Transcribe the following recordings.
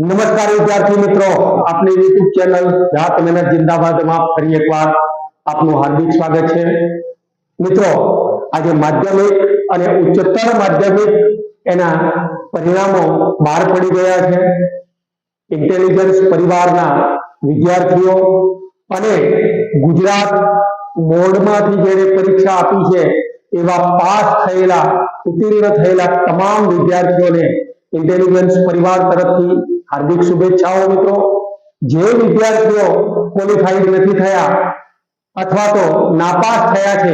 નમસ્કાર વિદ્યાર્થી મિત્રો, આપની યુટ્યુબ ચેનલ જાત મહેનત જિંદાબાદમાં ફરી એકવાર આપનું હાર્દિક સ્વાગત છે। મિત્રો, આજે માધ્યમિક અને ઉચ્ચતર માધ્યમિક એના પરિણામો બહાર પડી ગયા છે। ઇન્ટેલિજન્સ પરિવારના વિદ્યાર્થીઓ અને ગુજરાત બોર્ડમાંથી જેણે પરીક્ષા આપી છે એવા પાસ થયેલા ઉત્તીર્ણ થયેલા તમામ વિદ્યાર્થીઓને ઇન્ટેલિજન્સ પરિવાર તરફથી हार्दिक शुभेच्छाओं। मित्रों, जे विद्यार्थीओ क्वॉलिफाइड नहीं थया अथवा तो नापास थया छे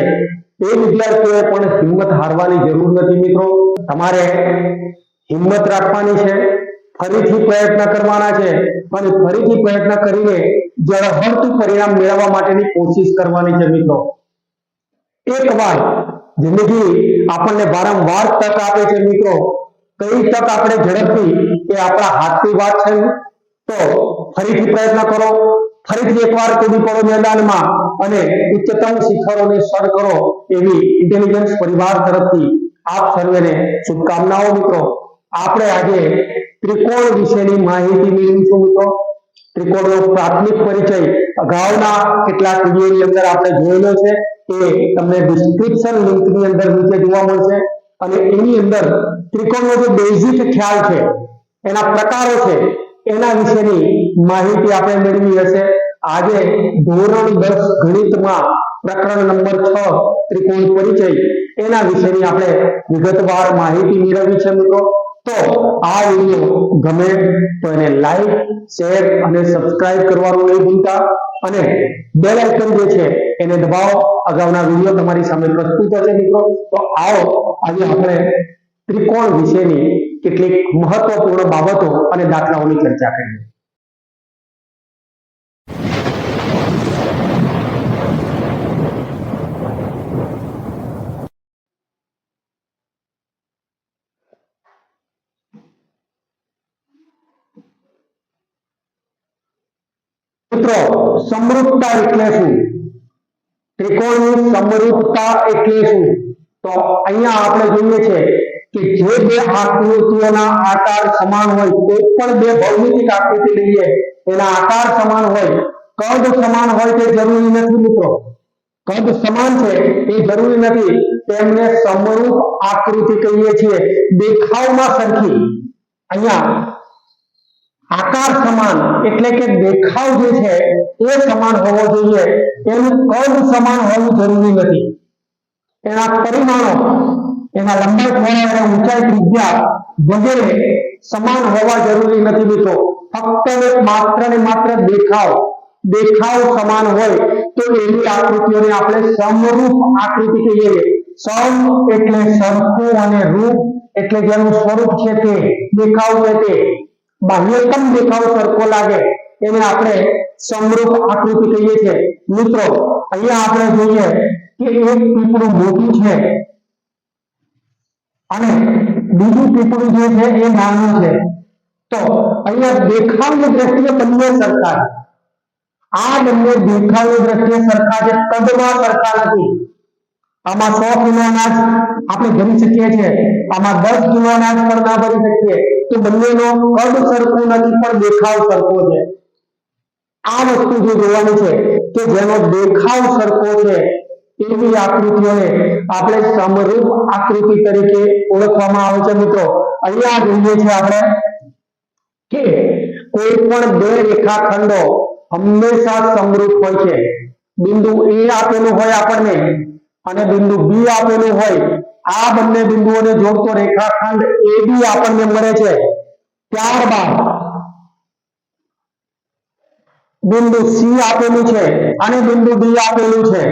ते विद्यार्थीओए पण हिम्मत हारवानी जरूर नथी। मित्रों, तमारे हिम्मत राखवानी छे, फरीथी प्रयत्न करवाना छे अने फरीथी प्रयत्न करीने जळहळતું परिणाम मेळववा माटेनी कोशिश करवानी छे। मित्रों, एक बार जिंदगी आपने वारंवार तक आपे छे। मित्रों, कई तक आपणे झड़पथी ए आपणा हाथनी वात छे तो फरीथी प्रयत्न करो, फरीथी एकवार कूदी पड़ो मैदानमां अने उच्चतम शिखरोने सर करो एवी इंटेलिजन्स परिवार तरफथी आप सर्वेने शुभकामनाओं। मित्रों, आपणे आजे त्रिकोण विशेनी माहिती मेळवीशुं। मित्रों, त्रिकोणनो प्राथमिक परिचय अगाउना કેટલાક વિડિયોની અંદર આપણે જોયેલો છે, એ તમને ડિસ્ક્રિપ્શન લિંકની અંદર નીચે જોવા મળશે અને એની અંદર ત્રિકોણનો જે બેઝિક ખ્યાલ છે, એના પ્રકારો છે, એના વિશેની માહિતી આપણે મેળવી હશે। આજે ધોરણ 10 ગણિતમાં પ્રકરણ નંબર 6 ત્રિકોણ પરિચય એના વિશેની આપણે વિગતવાર માહિતી મેળવી છે। મિત્રો, તો આ વિડિયો ગમે તો એને લાઈક, શેર અને સબસ્ક્રાઇબ કરવાનું નહીં ભૂલતા અને બેલ આઇકન જે છે એને દબાવો। અગાઉના વિડિયો તમારી સામે પ્રસ્તુત હશે। મિત્રો, તો આવો આજે આપણે ત્રિકોણ વિશેની કેટલીક મહત્વપૂર્ણ બાબતો અને દાખલાઓની ચર્ચા કરીએ। મિત્રો, સમરૂપતા એટલે શું? ત્રિકોણની સમરૂપતા એટલે શું? તો અહીંયા આપણે જોઈએ છે કે જે બે આકૃતિઓના આકાર સમાન હોય, કોઈ પણ બે ભૌમિતિક આકૃતિ લઈએ એના આકાર સમાન હોય, કદ સમાન હોય તે જરૂરી નથી। મિત્રો, કદ સમાન છે એ જરૂરી નથી, તેમને સમરૂપ આકૃતિ કહીએ છીએ। દેખાવમાં સરખી, અહીંયા આકાર સમાન એટલે કે દેખાવ જે છે એ સમાન હોવો જોઈએ, એનું કદ સમાન હોવું જરૂરી નથી। એના પરિમાણો, એના લંબાઈ, પહોળાઈ, ઊંચાઈ, ત્રિજ્યા વગેરે સમાન હોવા જરૂરી નથી। મિત્રો, ફક્ત માત્ર ને માત્ર દેખાવ સમાન હોય તો એવી આકૃતિઓને આપણે સમરૂપ આકૃતિ કહીએ છીએ। સમ એટલે સરખું અને રૂપ એટલે જેનું સ્વરૂપ છે તે, દેખાવ છે તે, બાહ્યતમ દેખાવ સરખો લાગે એને આપણે સમરૂપ આકૃતિ કહીએ છીએ। મિત્રો, અહીંયા આપણે જોઈએ કે એક પીપળું મોટું છે અને બીજું પીપળું જે છે એ નાનું છે, તો અહીંયા દેખાવની દ્રષ્ટિએ બંને સરખા છે। આ બંને દેખાવની દ્રષ્ટિએ સરખા છે, કદમાં સરખા નથી। આમાં 100 કિલો અનાજ આપણે ભરી શકીએ છીએ, આમાં 10 કિલો અનાજ પણ ના ભરી શકીએ, તો બંનેનો કદ સરખું નથી પણ દેખાવ સરખો છે। આ વસ્તુ જે જોવાની છે કે જેનો દેખાવ સરખો છે એવી આકૃતિઓને આપણે સમરૂપ આકૃતિ તરીકે ઓળખવામાં આવે છે। મિત્રો, અહીંયા જોઈએ છે આપણે કે કોઈ પણ બે રેખાખંડો હંમેશા સમરૂપ હોય છે। બિંદુ A આપેલું હોય આપણને અને બિંદુ B આપેલું હોય, આ બંને બિંદુઓને જોડતો રેખાખંડ AB આપણને મળે છે। ત્યારબાદ બિંદુ C આપેલું છે અને બિંદુ D આપેલું છે,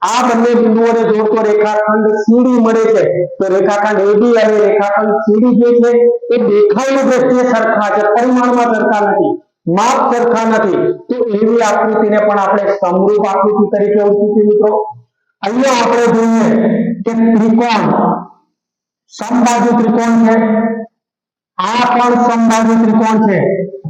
આ બંને બિંદુઓને જોડતો રેખાખંડ CD મળે છે। તો રેખાખંડ AB અને રેખાખંડ CD જે છે એ દેખાવની દ્રષ્ટિએ સરખા છે, પરિમાણમાં સરખા નથી, માપ સરખા નથી, તો એવી આકૃતિને પણ આપણે સમરૂપ આકૃતિ તરીકે ઓળખીશું। મિત્રો, અહીંયા આપણે જોઈએ કે ત્રિકોણ સમબાજુ ત્રિકોણ છે, આ પણ સમબાજુ ત્રિકોણ છે।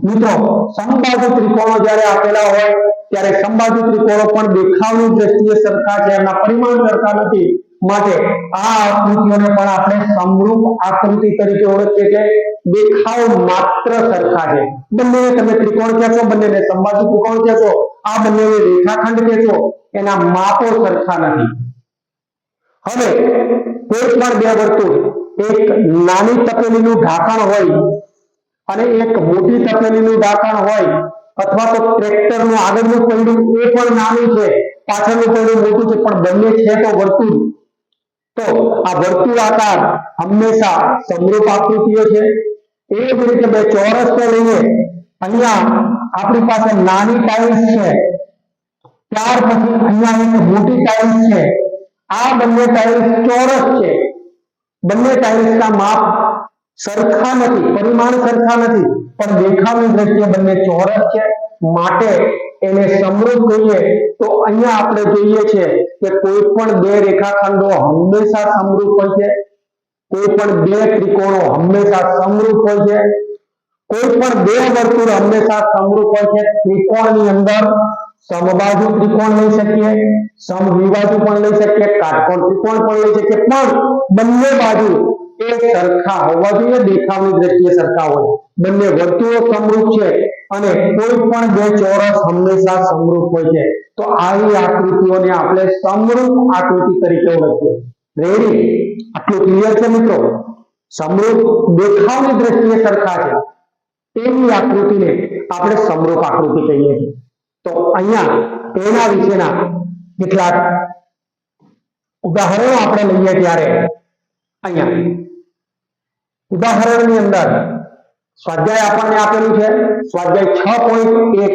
મિત્રો, સમબાજુ ત્રિકોણો જ્યારે આપેલા હોય ત્યારે સમબાજુ ત્રિકોણો પણ દેખાવની દ્રષ્ટિએ સરખા છે, એમના પરિમાણ સરખા નથી, માટે આ આકૃતિઓને પણ આપણે સમરૂપ આકૃતિ તરીકે ઓળખીએ છીએ. દેખાવ માત્ર સરખા છે. બંનેને તમે ત્રિકોણ કહેશો, બંનેને સમબાજુ ત્રિકોણ કહેશો, આ બંનેને રેખાખંડ કહેશો, એના માપો સરખા નથી. હવે કોઈ પણ બે વર્તુળ, એક નાની તપેલીનું ઢાંકણ હોય અને એક મોટી તપેલીનું ઢાંકણ હોય, અથવા તો ટ્રેક્ટરનું આગળનું પૈડું એ પણ નાનું છે, પાછળનું પૈડું મોટું છે, પણ બંને છે તો વર્તુળ, તો આ વર્તુળાકાર હંમેશા સમરૂપ આકૃતિઓ છે. એ જ રીતે બે ચોરસ તો લઈએ, અહીંયા આપણી પાસે નાની ટાઇલ્સ છે, ત્યાર પછી અહીંયા એક મોટી ટાઇલ્સ છે. આ બંને ટાઇલ્સ ચોરસ છે. બંને ટાઇલ્સના માપ સરખા નથી, પરિમાણ સરખા નથી, પણ દેખાવની દ્રષ્ટિએ બંને ચોરસ છે, માટે એને સમરૂપ કહીએ. તો અહીંયા આપણે જોઈએ છે કે કોઈ પણ બે રેખાખંડો હંમેશા સમરૂપ હોય છે, કોઈ પણ બે ત્રિકોણો હંમેશા સમરૂપ હોય છે, કોઈ પણ બે વર્તુળ હંમેશા સમરૂપ હોય છે. ત્રિકોણની અંદર સમબાજુ ત્રિકોણ લઈ શકીએ, સમદ્વિબાજુ પણ લઈ શકીએ, કાટકોણ ત્રિકોણ પણ લઈ શકીએ, પણ બંને બાજુ એ સરખા હોવા જોઈએ, દેખાવની દ્રષ્ટિએ સરખા હોય. બંને વર્તુળો સમરૂપ છે અને કોઈ પણ બે ચોરસ હંમેશા સમરૂપ હોય છે. તો આવી આકૃતિઓને આપણે સમરૂપ આકૃતિ તરીકે ઓળખીએ. રેડી? આટલું ક્લિયર છે મિત્રો? સમરૂપ દેખાવની દ્રષ્ટિએ સરખા છે એવી આકૃતિને આપણે સમરૂપ આકૃતિ કહીએ છીએ. તો અહીંયા એના વિશેના કેટલાક ઉદાહરણો આપણે લઈએ ત્યારે અહીંયા ઉદાહરણની અંદર સ્વાધ્યાય આપણને આપેલું છે, સ્વાધ્યાય 6.1.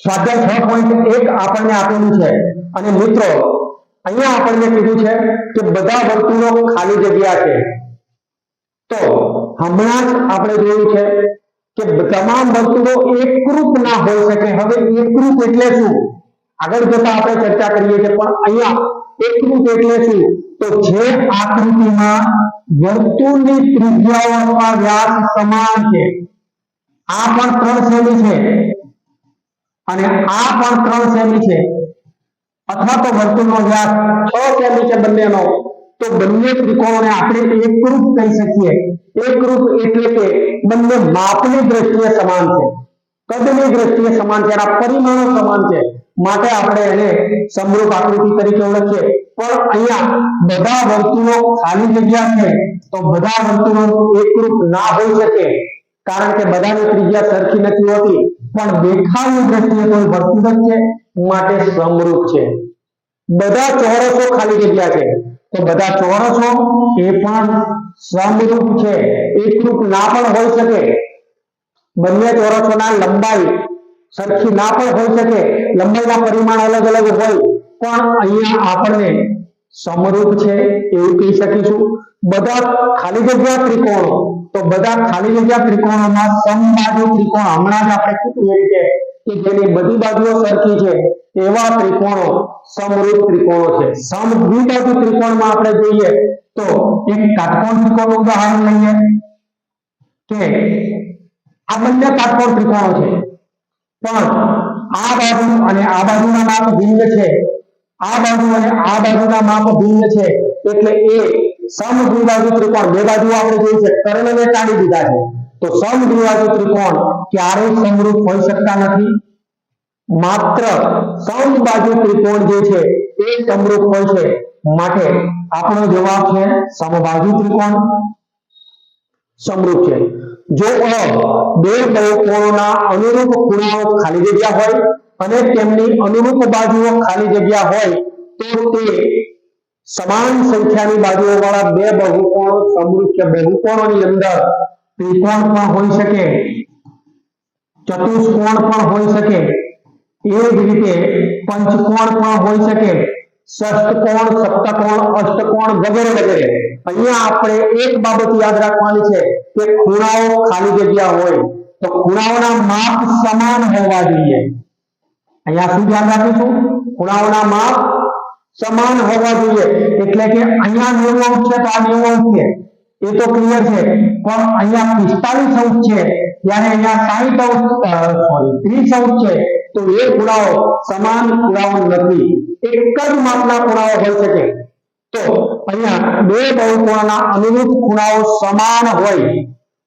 સ્વાધ્યાય 6.1 આપણને આપેલું છે અને મિત્રો અહીંયા આપણને કીધું છે કે બધા વર્તુળો ખાલી જગ્યા છે. તો હમણાં જ આપણે જોયું છે કે તમામ વર્તુળો એકરૂપ ના હોઈ શકે. હવે એકરૂપ એટલે શું આગળ જતા આપણે ચર્ચા કરીએ છીએ, પણ અહીંયા એકરૂપ એટલે શું? તો જે આકૃતિમાં વર્તુળની ત્રિજ્યાઓ અથવા વ્યાસ સમાન છે, આ પણ 3 સેમી છે અને આ પણ 3 સેમી છે, અથવા તો વર્તુળનો વ્યાસ 6 સેમી છે બંનેનો, તો બંને ત્રિકોણોને આપણે એકરૂપ કહી શકીએ. એકરૂપ એટલે કે બંને માપની દ્રષ્ટિએ સમાન છે, કદની દ્રષ્ટિએ સમાન છે, એના પરિમાણો સમાન છે, માટે આપણે એને સમરૂપ આકૃતિ તરીકે ઓળખીએ. પણ અહીંયા બધા વર્તુળો ખાલી જગ્યા છે, તો બધા વર્તુળો એકરૂપ ના હોઈ શકે, કારણ કે બધાની ત્રિજ્યા સરખી નથી હોતી, પણ દેખાવની દ્રષ્ટિએ કોઈ વર્તુળ જ છે, માટે સમરૂપ છે. બધા ચોરસો ખાલી જગ્યા છે, તો બધા ચોરસો એ પણ સમરૂપ છે, એકરૂપ ના પણ હોઈ શકે. બંને ચોરસોના લંબાઈ સરખી ના પણ હોઈ શકે, લંબાઈના પરિમાણ અલગ અલગ હોય, પણ અહીંયા આપણને સમરૂપ છે એવું કહી શકીશું. બધા ખાલી જગ્યા ત્રિકોણો, તો બધા ખાલી જગ્યા ત્રિકોણોમાં સમબાજુ ત્રિકોણ, હમણાં જ આપણે કીધું એ રીતે કે જેની બધી બાજુઓ સરખી છે એવા ત્રિકોણો સમરૂપ ત્રિકોણો છે. સમદ્વિબાજુ ત્રિકોણમાં આપણે જોઈએ તો એક કાટકોણ ત્રિકોણનું ઉદાહરણ લઈએ કે આ બંને કાટકોણ ત્રિકોણો છે, પણ આ બાજુ અને આ બાજુના માપ ભિન્ન છે, આ બાજુ અને આ બાજુના માપ ભિન્ન છે, એટલે એ સમદ્વિબાજુ ત્રિકોણ, બે બાજુ આપણે જોઈ છે, કર્ણને કાઢી દીધા છે, તો સમદ્વિબાજુ ત્રિકોણ ક્યારેય સમરૂપ હોઈ શકતા નથી. માત્ર સમબાજુ ત્રિકોણ જે છે એ સમરૂપ હોય છે, માટે આપણો જવાબ છે સમબાજુ ત્રિકોણ સમરૂપ છે. જો બે બહુકોણોના અનુરૂપ ખૂણાઓ ખાલી જગ્યા હોય અને તેમની અનુરૂપ બાજુઓ ખાલી જગ્યા હોય, તો તે સમાન સંખ્યાની બાજુઓ વાળા બે બહુકોણો સમરૂપ છે. બહુકોણોની અંદર ત્રિકોણ પણ હોઈ શકે, ચતુષ્કોણ પણ હોઈ શકે, એ જ રીતે પંચકોણ પણ હોઈ શકે, ષષ્ઠકોણ, સપ્તકોણ, અષ્ટકોણ વગેરે વગેરે. અહીંયા આપણે એક બાબત યાદ રાખવાની છે કે ખૂણાઓ ખાલી જગ્યા હોય તો ખૂણાઓના માપ સમાન હોવા જોઈએ. અહીંયા શું ધ્યાન રાખીશું? ખૂણાઓના માપ સમાન હોવા જોઈએ. એટલે કે અહીંયા 90 અંશ છે તો આ 90 અંશ છે, એ તો ક્લિયર છે, પણ અહીંયા 45 અંશ છે ત્યારે અહીંયા 30 અંશ છે, તો એ ખૂણાઓ સમાન ખૂણાઓ નથી, એક જ માપના ખૂણાઓ હોઈ શકે। તો અહીંયા બે બહુકોણના અનુરૂપ ખૂણાઓ સમાન હોય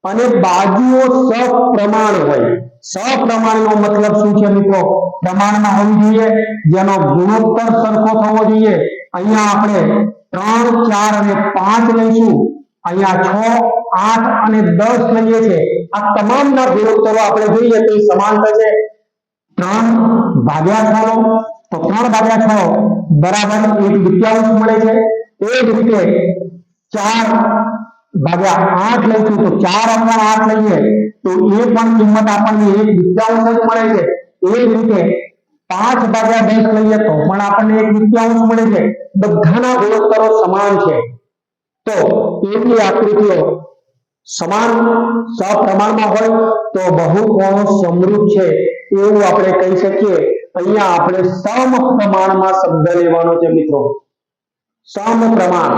અને બાજુઓ સપ્રમાણ હોય। સપ્રમાણનો મતલબ શું છે મિત્રો? પ્રમાણમાં હોવી જોઈએ, જેનો ગુણોત્તર સરખો થવો જોઈએ। અહીંયા આપણે 3, 4 અને 5 લઈશું, અહીંયા 6, 8 અને 10 લઈએ છે। આ તમામના ગુણોત્તરો આપણે જોઈએ તો સમાન થશે। 3 ભાગ્યા 6 લો તો 3 ભાગ્યા 6 બરાબર 1/2 મળે છે। એ જ રીતે 4 ભાગ્યા 8 લઈશું તો 4/8 લઈએ તો એ પણ કિંમત આપણને 1/2 જ મળે છે। એ જ રીતે 5 ભાગ્યા 10 લઈએ તો પણ આપણને 1/2 મળે છે। બધાના ગુણોત્તરો સમાન છે। તો એવી આકૃતિઓ સમાન સપ્રમાણમાં હોય તો બહુકોણો સમરૂપ છે એવું આપણે કહી શકીએ। અહીંયા આપણે સમપ્રમાણમાં શબ્દ લેવાનો છે મિત્રો, સમપ્રમાણ।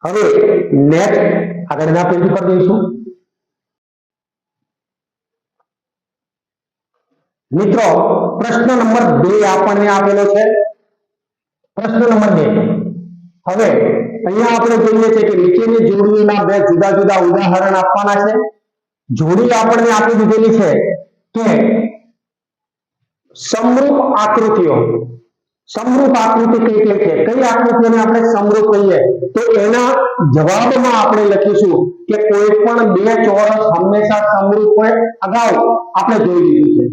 હવે નેક્સ્ટ આગળના પેજ પર જઈશું। મિત્રો પ્રશ્ન નંબર 2 આપણને આપેલો છે। પ્રશ્ન નંબર 2, હવે અહીંયા આપણે જોઈએ છે કે નીચેની જોડીઓના બે જુદા જુદા ઉદાહરણ આપવાના છે। જોડી આપણને આપી દીધેલી છે કે સમરૂપ આકૃતિઓ। સમરૂપ આકૃતિ કઈ કઈ છે, કઈ આકૃતિઓને આપણે સમરૂપ કહીએ તો એના જવાબમાં આપણે લખીશું કે કોઈ પણ બે ચોરસ હંમેશા સમરૂપ હોય। અગાઉ આપણે જોઈ લીધું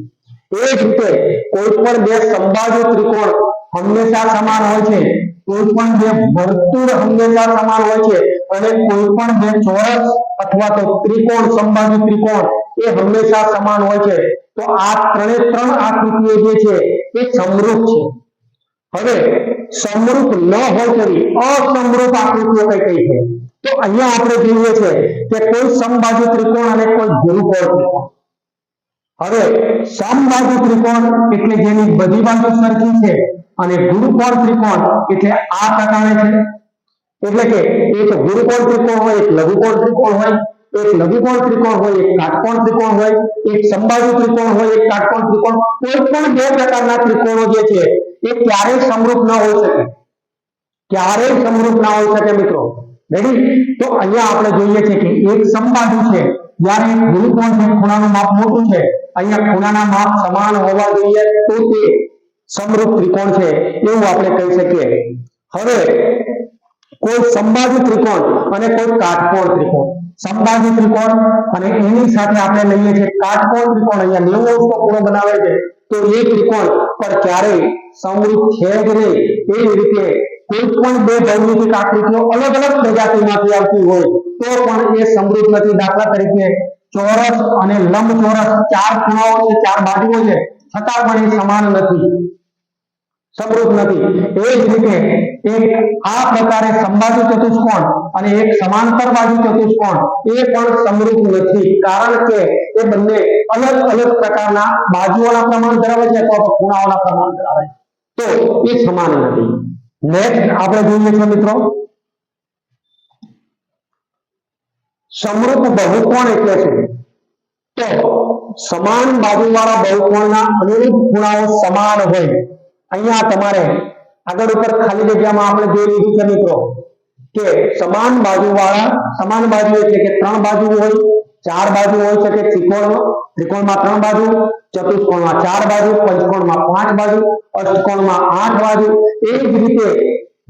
છે। એ જ રીતે કોઈ પણ બે સમબાજુ ત્રિકોણ હંમેશા સમાન હોય છે, કોઈ પણ બે વર્તુળ હંમેશા સમાન હોય છે અને કોઈ પણ બે ચોરસ અથવા તો ત્રિકોણ સમબાજુ ત્રિકોણ એ હંમેશા સમાન હોય છે। તો આ ત્રણ આકૃતિઓ જે છે એ સમરૂપ છે। હવે સમરૂપ ન હોય તેવી અસમરૂપ આકૃતિઓ કઈ કઈ છે તો અહીંયા આપણે જોઈએ છે કે કોઈ સમબાજુ ત્રિકોણ અને કોઈ ગુરુકોણ ત્રિકોણ। હવે સમબાજુ ત્રિકોણ એટલે જેની બધી બાજુ સરખી છે અને ગુરુકોણ ત્રિકોણ એટલે આ પ્રકારે છે। એટલે કે એક ગુરુકોણ ત્રિકોણ હોય, એક લઘુકોણ ત્રિકોણ હોય, એક લઘુકોણ ત્રિકોણ હોય, એક કાટકોણ ત્રિકોણ હોય, એક સમબાજુ ત્રિકોણ હોય, એક કાટકોણ ત્રિકોણ। કોઈ પણ બે પ્રકારના ત્રિકોણો જે છે એ ક્યારેય સમરૂપ ન હોઈ શકે, ક્યારેય સમરૂપ ના હોઈ શકે મિત્રો। રેડી? તો અહીંયા આપણે જોઈએ છે કે એક સમબાજુ છે જ્યારે એક ગુરુકોણ છે, ખૂણાનું માપ મોટું છે, અહીંયા ખૂણાના માપ સમાન હોવા જોઈએ તો તે સમરૂપ ત્રિકોણ છે એવું આપણે કહી શકીએ। હવે કોઈ સમબાજુ ત્રિકોણ અને કોઈ કાટકોણ ત્રિકોણ। સમબાજુ ત્રિકોણ અને એની સાથે આપણે લઈએ છીએ કાટકોણ ત્રિકોણ, અહીંયા 90 અંશનો ખૂણો બનાવે છે તો એ ત્રિકોણ પર ક્યારેય સમરૂપ છે જ નહીં। એ રીતે કોઈ પણ બે ભૌમિતિક આકૃતિઓ અલગ અલગ પ્રજાતિમાંથી આવતી હોય તો પણ એ સમરૂપ નથી। દાખલા તરીકે ચોરસ અને લંબચોરસ 4 ખૂણાઓ છે, 4 બાજુઓ છે, છતાં પણ એ સમાન નથી, સમરૂપ નથી। એ જ રીતે એક આ પ્રકારે સમબાજુ ચતુષ્કોણ અને એક સમાંતર બાજુ ચતુષ્કોણ એ પણ સમરૂપ નથી, કારણ કે એ બંને અલગ અલગ પ્રકારના બાજુઓના પ્રમાણ ધરાવે છે અથવા તો ખૂણાઓના પ્રમાણ ધરાવે છે, તો એ સમાન નથી। નેક્સ્ટ આપણે જોઈએ છે મિત્રો સમરૂપ બહુકોણ એટલે શું? તો સમાન બાજુવાળા બહુકોણના અનુરૂપ ખૂણાઓ સમાન હોય। અહીંયા તમારે આગળ ઉપર ખાલી જગ્યામાં આપણે જોઈ લીધું છે મિત્રો કે સમાન બાજુ એટલે કે 3 બાજુ હોય, 4 બાજુ હોય શકે ત્રિકોણમાં 3 બાજુ, ચતુષ્કોણમાં 4 બાજુ, પંચકોણમાં 5 બાજુ, અષ્ટકોણમાં 8 બાજુ। એ જ રીતે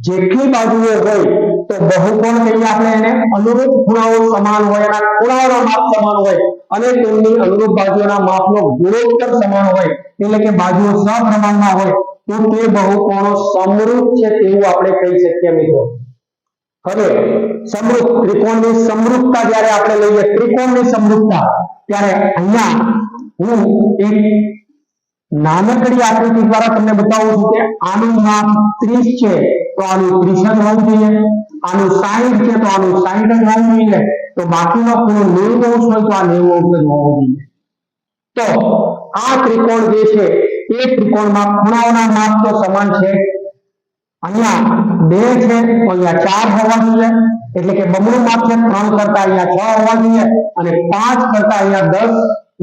જેટલી બાજુઓ હોય તો બહુકોણ કહીએ આપણે એને, અનુરૂપ ખૂણાઓ સમાન હોય, એના ખૂણાઓના માપ સમાન હોય અને તેમની અનુરૂપ બાજુઓના માપનો ગુણોત્તર સમાન હોય, એટલે કે બાજુઓ સપ્રમાણમાં હોય તો તે બહુકોણો સમરૂપ છે તેવું આપણે કહી શકીએ મિત્રો। હવે સમરૂપ ત્રિકોણની સમરૂપતા જ્યારે આપણે લઈએ, ત્રિકોણની સમરૂપતા, ત્યારે અહીંયા હું એક નાનકડી આકૃતિ દ્વારા તમને બતાવું છું કે આનું માપ 30 છે તો આનું 30 જ હોવું જોઈએ, આનું 60 છે તો આનું 60 જ હોવું જોઈએ, તો બાકીનો ખૂણો 90 અંશ હોય તો આ 90 અંશ જ હોવો જોઈએ। તો આ ત્રિકોણ જે છે એ ત્રિકોણમાં ખૂણાઓના માપ તો સમાન છે, અહીંયા 2 છે તો અહીંયા 4 હોવા જોઈએ, એટલે કે બમણું માપ છે 3 કરતા અહીંયા 6 હોવા જોઈએ અને 5 કરતા અહીંયા 10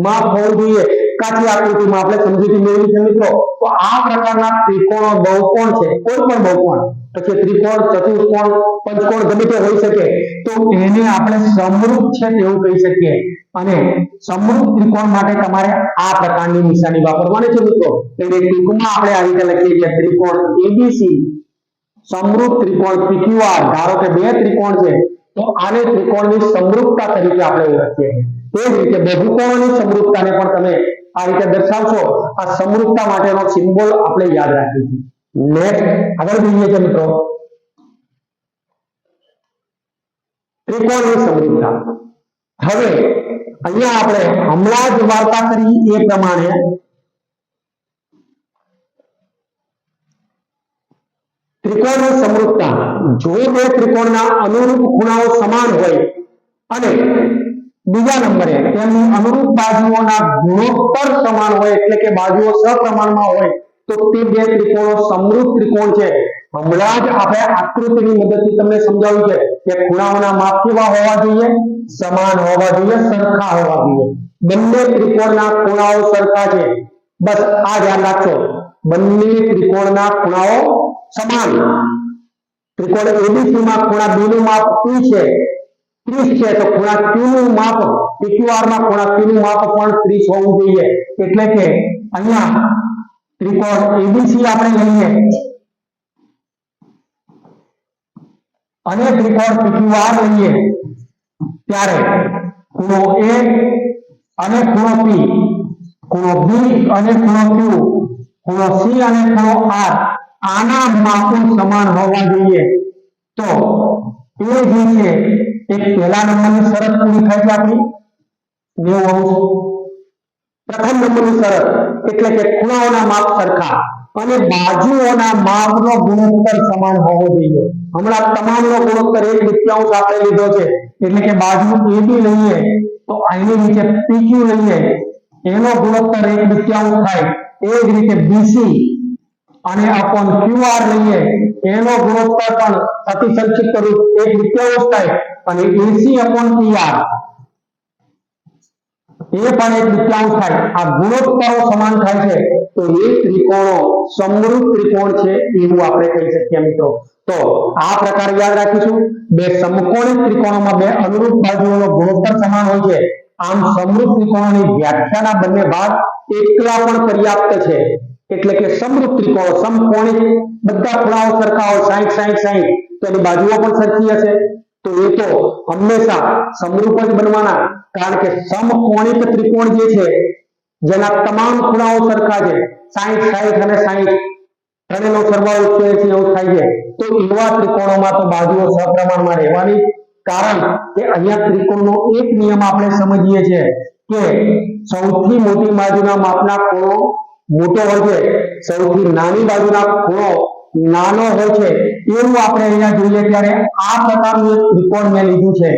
માપ હોવું જોઈએ. કાચી આકૃતિમાં આપણે સમજૂતી મેળવી છે મિત્રો. તો આ પ્રકારના ત્રિકોણો બહુકોણ છે, કોઈ પણ બહુકોણ, પછી ત્રિકોણ, ચતુષ્કોણ, પંચકોણ ગમે તે હોઈ શકે, તો એને આપણે સમરૂપ છે તેવું કહી શકીએ. અને સમરૂપ ત્રિકોણ માટે તમારે આ પ્રકારની નિશાની વાપરવાની છે મિત્રો. એટલે ટૂંકમાં આપણે આ રીતે લખીએ છીએ ત્રિકોણ એબીસી સમરૂપ ત્રિકોણ PQR. ધારો કે 2 ત્રિકોણ છે તો આને ત્રિકોણની સમરૂપતા તરીકે આપણે ઓળખીએ. તે જ રીતે બહુકોણોની સમરૂપતાને પણ તમે આ રીતે દર્શાવશો. આ સમરૂપતા માટેનો સિમ્બોલ આપણે યાદ રાખીશું. નેક્સ્ટ આગળ જોઈએ છે મિત્રો ત્રિકોણની સમરૂપતા. હવે અહીંયા આપણે હમણાં જ વાર્તા કરી એ પ્રમાણે ત્રિકોણની સમરૂપતા, જો 2 ત્રિકોણના અનુરૂપ ખૂણાઓ સમાન હોય અને બીજા નંબરે તેમની અનુરૂપ બાજુઓના ગુણોત્તર સમાન હોય, એટલે કે બાજુઓ સપ્રમાણમાં હોય, તો તે 2 ત્રિકોણો સમરૂપ ત્રિકોણ છે. હમણાં જ આપણે આકૃતિની મદદથી તમને સમજાવ્યું છે કે ખૂણાઓના માપ કેવા હોવા જોઈએ? સમાન હોવા જોઈએ, સરખા હોવા જોઈએ. બંને ત્રિકોણના ખૂણાઓ સરખા છે, બસ આ ધ્યાન રાખજો. બંને ત્રિકોણના ખૂણાઓ સમાન. ત્રિકોણ એબીસી માં ખૂણા બી નું માપ 2 છે, 30 છે, તો ખૂણા Q નું માપ PQR માં ખૂણા Q નું માપ પણ 30 હોવું જોઈએ. એટલે કે અહીંયા ત્રિકોણ એબીસી આપણે લઈએ અને ત્રિકોણ PQR લઈએ ત્યારે ખૂણો A અને ખૂણો P, ખૂણો B અને ખૂણો Q, ખૂણો C અને ખૂણો R આના માપો સમાન હોવા જોઈએ. તો એ જે છે એક પહેલા નંબરની શરત પૂરી થાય છે આપણી 90°. પ્રથમ નંબરની શરત એટલે કે ખૂણાઓના માપ સરખા અને બાજુઓના માપનો ગુણોત્તર સમાન હોવો જોઈએ. હમણાં તમામનો ગુણોત્તર 1/2 આપણે લીધો છે, એટલે કે બાજુ AB લઈએ તો આની નીચે PQ લઈએ એનો ગુણોત્તર 1/2 થાય. એ જ રીતે BC અને અપોન QR લઈએ એનો ગુણોત્તર પણ અતિ સંક્ષિપ્ત રૂપ 1/2 થાય અને AC અપોન PR એ પણ 1/2 થાય. આ ગુણોત્તરો સમાન થાય છે તો એ ત્રિકોણો સમરૂપ ત્રિકોણ છે એવું આપણે કહી શકીએ મિત્રો. તો આ પ્રકાર યાદ રાખીશું. 2 સમકોણિક ત્રિકોણોમાં 2 અનુરૂપ બાજુઓનો ગુણોત્તર સમાન હોય છે. આમ સમરૂપ ત્રિકોણોની વ્યાખ્યાના બંને ભાગ એકલા પણ પર્યાપ્ત છે. એટલે કે સમરૂપ ત્રિકોણો સમકોણિક, બધા ખૂણાઓ સરખા હોય 60 60 60, તો એની બાજુઓ પણ સરખી હશે. તો એ તો હંમેશા સમરૂપ જ બનવાના, કારણ કે સમકોણિક ત્રિકોણ જે છે જેના તમામ ખૂણાઓ સરખા છે 60 60 અને 60 ત્રણેયનો સરવાળો 180 થાય છે, તો એવા ત્રિકોણોમાં તો બાજુઓ સપ્રમાણમાં રહેવાની. કારણ કે અહીંયા ત્રિકોણનો એક નિયમ આપણે સમજીએ છીએ કે સૌથી મોટી બાજુના માપના ખૂણો મોટો હોય છે, સૌથી નાની બાજુના ખૂણો નાનો હોય છે. એવું આપણે અહીંયા જોઈએ ત્યારે આ પ્રકારનું એક ત્રિકોણ મેં લીધું છે.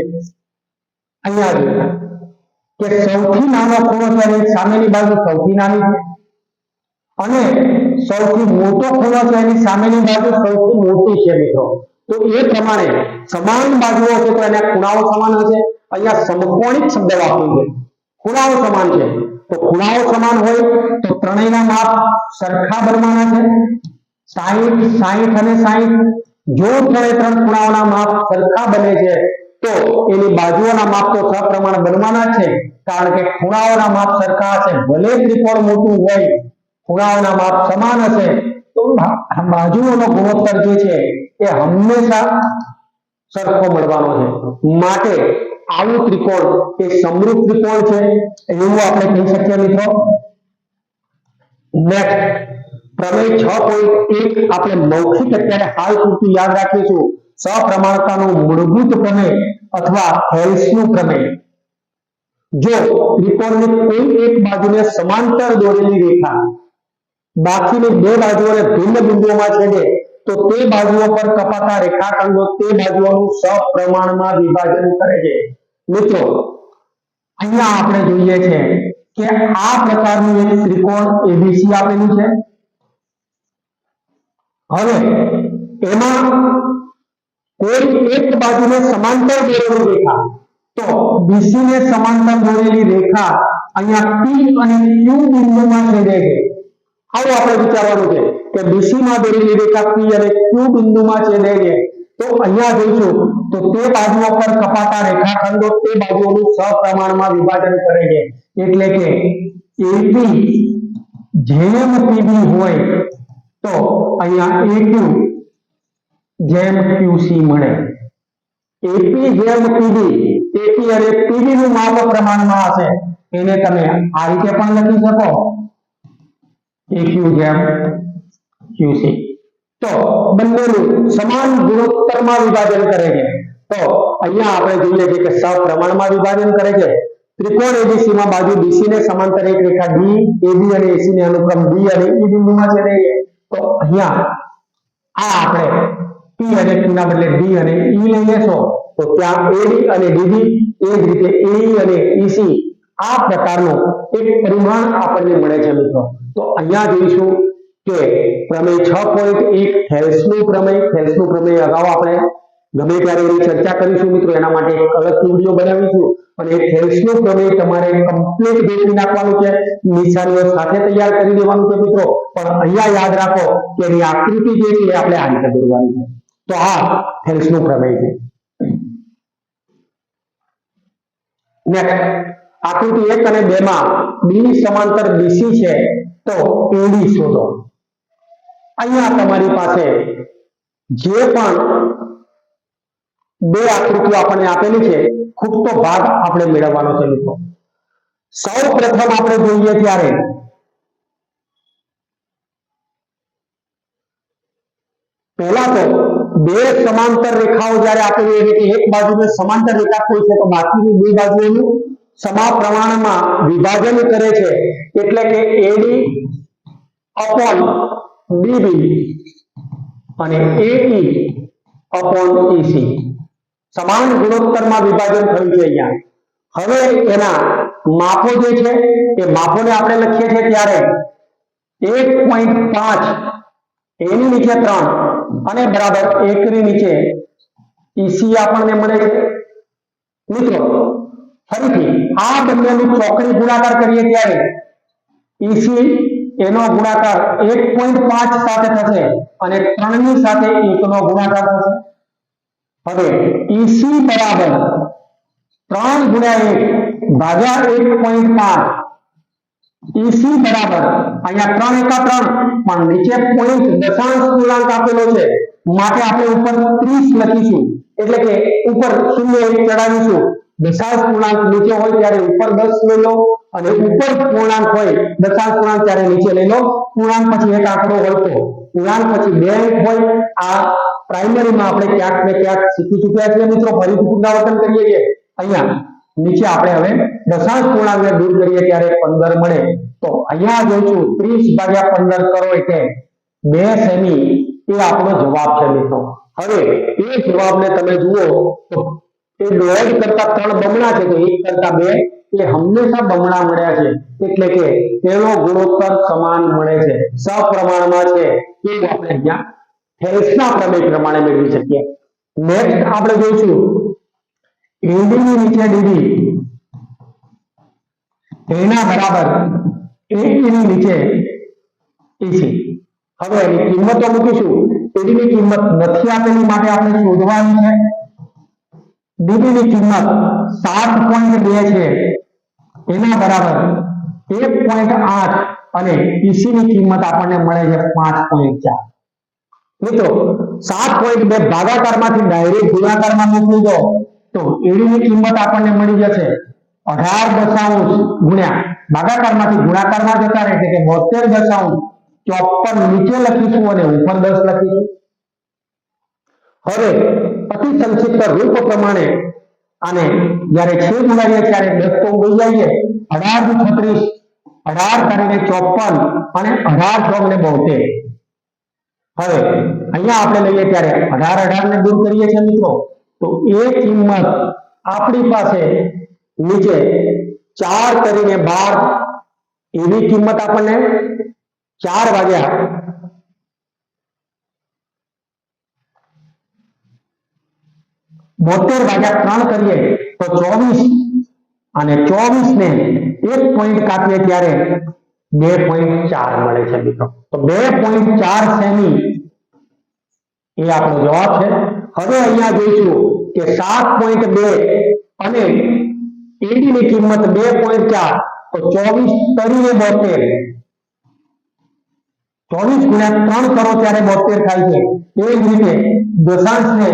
અહીંયા જોઈએ કે સૌથી નાનો ખૂણો છે સામેની બાજુ સૌથી નાની છે અને સૌથી મોટો ખૂણો છે એની સામેની બાજુ સૌથી મોટી છે મિત્રો. તો એ પ્રમાણે સમાન બાજુઓ છે તો એના ખૂણાઓ સમાન હશે. અહીંયા સમકોણિક શબ્દ વાપર્યો છે, ખૂણાઓ સમાન છે. તો ખૂણાઓ સમાન હોય તો ત્રણેયના માપ સરખા બનવાના છે 60 60 અને 60. જો ત્રણ ખૂણાઓના માપ સરખા બને છે તો એની બાજુઓના માપ તો સપ્રમાણ બનવાના છે, કારણ કે ખૂણાઓના માપ સરખા હશે. ભલે ત્રિકોણ મોટું હોય ખૂણાઓના માપ સમાન હશે તો બાજુઓનો ગુણોત્તર જે છે એ હંમેશા સરખો મળવાનો છે. માટે આવું ત્રિકોણ એ સમરૂપ ત્રિકોણ છે એવું આપણે કહી શકીએ મિત્રો. નેક્સ્ટ પ્રમેય 6.1 આપણે મૌખિક અત્યારે હાલ પૂરતું યાદ રાખીશું. સપ્રમાણતાનું મૂળભૂત પ્રમેય અથવા હેલ્સનું પ્રમેય. જો ત્રિકોણની કોઈ એક બાજુને સમાંતર દોરેલી રેખા બાકીની 2 બાજુઓને ભિન્ન બિંદુઓમાં છેદે તો તે બાજુઓ પર કપાતા રેખાખંડો તે બાજુઓનું સપ્રમાણમાં વિભાજન કરે છે. મિત્રો અહીંયા આપણે જોઈએ છે કે આ પ્રકારનું એક ત્રિકોણ એબીસી આપેલું છે. હવે એમાં કોઈ એક બાજુને સમાંતર દોરેલી રેખા, તો બીસી ને સમાંતર દોરેલી રેખા અહીંયા પી અને ક્યુ બિંદુમાં છેદે છે. આવું આપણે વિચારવાનું છે કે બીસી માં દોરેલી રેખા પી અને ક્યુ બિંદુમાં છેદે છે. તો અહીંયા જોઈશું તો તે બાજુઓ પર કપાતા રેખાખંડો તે બાજુઓનું સપ્રમાણમાં વિભાજન કરે છે. એટલે કે એપી જેમ પીબી હોય તો અહીંયા એક્યુ જેમ ક્યુસી મળે. એપી જેમ પીબી, એપી અને પીબી નું માપ પ્રમાણમાં હશે એને તમે આ રીતે પણ લખી શકો, એક્યુ જેમ ક્યુસી. તો બંનેનું સમાન ગુણોત્તરમાં વિભાજન કરે છે. તો અહીંયા આપણે જોઈએ છીએ કે સપ્રમાણમાં વિભાજન કરે છે. ત્રિકોણ એબીસી માં બાજુ બીસી ને સમાંતર એક રેખા ડી એબી અને એસી ને અનુક્રમ ડી અને ઈ બિંદુમાં છેદે છે. તો અહીંયા આ આપણે પી અને ક્યુ ના બદલે ડી અને ઈ લઈ લેશો તો ત્યાં એડી અને ડીબી, એ જ રીતે એઈ અને ઈસી આ પ્રકારનું એક પરિમાણ આપણને મળે છે મિત્રો. તો અહીંયા જોઈશું કે પ્રમેય 6.1 થેલ્સનું પ્રમેય અગાઉ આપણે ગમે ત્યારે એની ચર્ચા કરીશું મિત્રો, એના માટે એક અલગ વિડીયો બનાવીશું. અને એ થેલ્સનું પ્રમેય તમારે કમ્પ્લીટ ગોઠવી નાખવાનું છે, નિશાનીઓ સાથે તૈયાર કરી દેવાનું છે મિત્રો. પણ અહીંયા યાદ રાખો કે એની આકૃતિ જે છે એ આપણે આ રીતે દોરવાની છે. તો આ થેલ્સનું પ્રમેય છે. નેક્સ્ટ આકૃતિ 1 અને 2 માં બી સમાંતર બીસી છે તો એડી શોધો. અહીંયા તમારી પાસે જે પણ બે આકૃતિઓ આપણને આપેલી છે ખૂટતો ભાગ આપણે મેળવવાનો છે મિત્રો. સૌ પ્રથમ આપણે જોઈએ ત્યારે પહેલા તો બે સમાંતર રેખાઓ જ્યારે આપેલી હોય કે એક બાજુને સમાંતર રેખા હોય છે તો બાકીની બે બાજુઓનું સમપ્રમાણમાં વિભાજન કરે છે. એટલે કે એડી અપોન બીબી અને એઈ અપોન ઈસી સમાન ગુણોત્તરમાં વિભાજન થયું છે અહીંયા. હવે એના માપો જે છે એ માપોને આપણે લખીએ છીએ ત્યારે 1.5 એની નીચે 3 અને બરાબર 1 ની નીચે ઈસી આપણને મળે છે મિત્રો. ફરીથી આ બંનેનું ચોકડી ગુણાકાર કરીએ ત્યારે ઈસી એનો ગુણાકાર 1.5 સાથે થશે અને 3 ની સાથે 1 નો ગુણાકાર થશે. હવે ઈસી બરાબર 3 ગુણ્યા 1 ભાગ્યા 1.5. ઈસી બરાબર અહીંયા 3 એકા 3 પણ નીચે પોઈન્ટ દશાંશ પૂર્ણાંક આપેલો છે માટે આપણે ઉપર 30 લખીશું. એટલે કે ઉપર 0 ચડાવીશું. દશાંશ પૂર્ણાંક નીચે હોય ત્યારે ઉપર 10 લઈ લો અને ઉપર પૂર્ણાંક હોય દશાંશ પૂર્ણાંક ત્યારે નીચે લઈ લો. પૂર્ણાંક પછી એક આંકડો હોય તો પૂર્ણાંક પછી બે અંક હોય. આ પ્રાઇમરીમાં આપણે ક્યાંક ને ક્યાંક શીખી ચૂક્યા છીએ મિત્રો. ફરીથી પુનરાવર્તન કરીએ છીએ. અહીંયા નીચે આપણે હવે દશાંશ પૂર્ણાંકને દૂર કરીએ ત્યારે 15 મળે. તો અહીંયા જોઈશું 30 ભાગ્યા 15 કરો એટલે 2 સેમી એ આપણો જવાબ છે મિત્રો. હવે એ જવાબને તમે જુઓ તો એ 1.5 કરતા 3 બમણા છે તો 1 કરતા 2 એ હંમેશા બમણા મળ્યા છે. એટલે કે તેનો ગુણોત્તર સમાન મળે છે, સપ્રમાણમાં છે. એ આપણે અહીંયા થેલ્સના પ્રમેય પ્રમાણે મેળવી શકીએ. નેક્સ્ટ આપણે જોઈશું એડી ની નીચે ડીબી એના બરાબર એઈ ની નીચે ઈસી. હવે એની કિંમતો મૂકીશું. એડી ની કિંમત નથી આપેલી માટે આપણે શોધવાની છે. ડીબી ની કિંમત 7.2 છે એના બરાબર 1.8 અને ઈસી ની કિંમત આપણને મળે છે 5.4. મિત્રો 7.2 ભાગાકારમાંથી ડાયરેક્ટ ગુણાકારમાં મોકલી દો તો એડી ની કિંમત આપણને મળી જશે 18 ગુણ્યા ભાગાકારમાંથી ગુણાકારમાં જતા રહે એટલે કે 72.54 નીચે લખીશું અને ઉપર 10 લખીશું. હવે અતિ સંક્ષિપ્ત રૂપ પ્રમાણે આને જ્યારે છેદ ઉડાડીએ ત્યારે 10 તો ઉડી જઈએ. 18 × 36 18 કરીને 54 અને 18 ને 72. હવે અહીંયા આપણે લઈએ ત્યારે 18 ને દૂર કરીએ છીએ મિત્રો તો એ કિંમત આપણી પાસે નીચે 4 કરીને 12 એવી કિંમત આપણને 4 વાગ્યા 72 ભાગ્યા 3 કરીએ તો 24 અને 24 ને 1 પોઈન્ટ કાપીએ ત્યારે 2.4 મળે છે મિત્રો. તો 2.4 સેમી એ આપણો જવાબ છે. હવે અહીંયા જોઈશું કે 7.2 અને AD ની કિંમત 2.4 તો 24 તરીને 72 24 ગુણ્યા 3 કરો ત્યારે 72 થાય છે. એ જ રીતે દશાંશને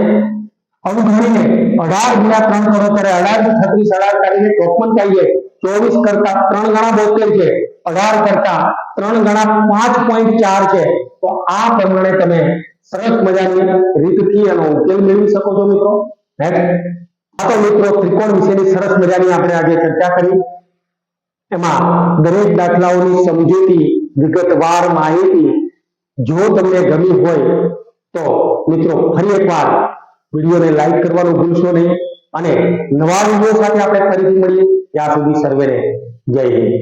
અવગણીને 18 ગુણ્યા 3 કરો ત્યારે 18 36 18 કાઢીને 54 થાય છે. 24 કરતા 3 ગણા 72 છે, 18 કરતા 3 ગણા 5.4 છે. તો આ પ્રમાણે તમે સરસ મજાની રીતથી આનો ઉકેલ મેળવી શકો છો મિત્રો. નેક્સ્ટ તો મિત્રો ત્રિકોણ વિશેની સરસ મજાની આપણે આજે ચર્ચા કરી. એમાં દરેક દાખલાઓની સમજૂતી, વિગતવાર માહિતી જો તમને ગમી હોય તો મિત્રો ફરી એકવાર વિડીયોને લાઈક કરવાનું ભૂલશો નહીં અને નવા વિડીયો સાથે આપણે ફરીથી મળીએ. ત્યાં સુધી સર્વેને જય હિન્દ.